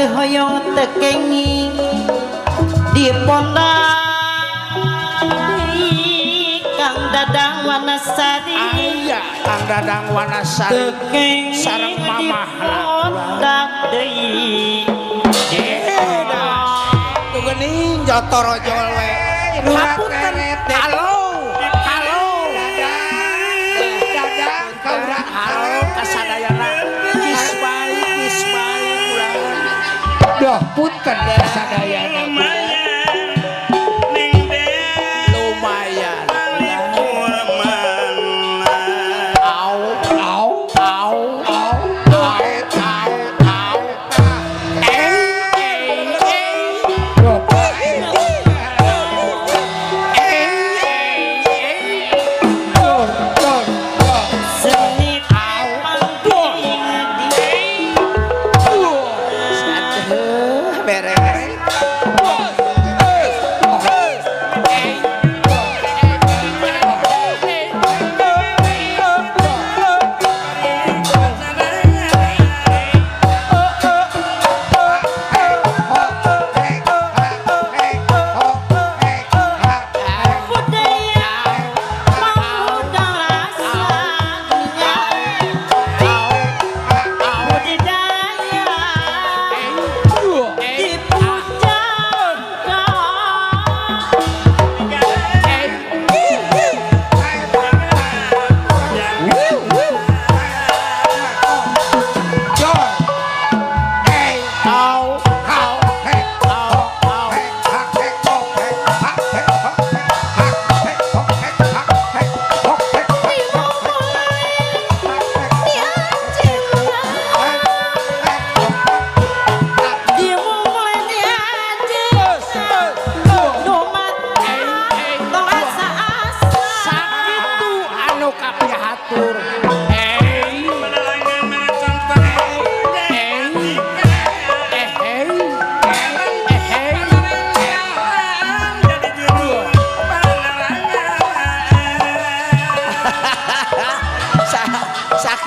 kehoyong tekengi di pondok Kang Dadang Wanasari aya Kang Dadang Wanasari sareng mamah pondok deui tuh geuning jotor ojol we hapunten halo halo Dadang kaurang halo kasadayana geus baik ulah dah punten kasadayana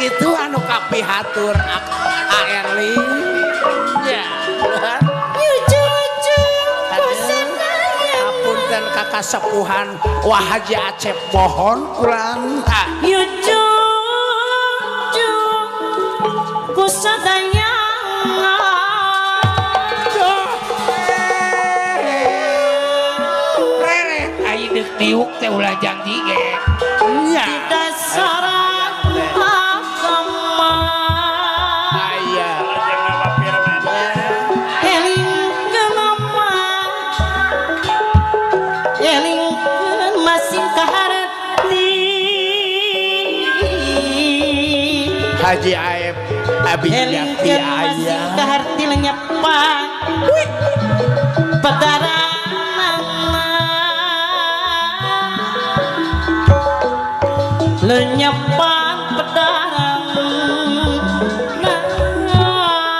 sakitu anu kapihatur Aerli ya apunten kakak sepuhan Wah Haji Acep pohon kurang kusadaya rere ayo dek tiuk teh ulah janji ge nya dasar Haji Aep Abiyah masih keharti lenyepan padaran lenyepan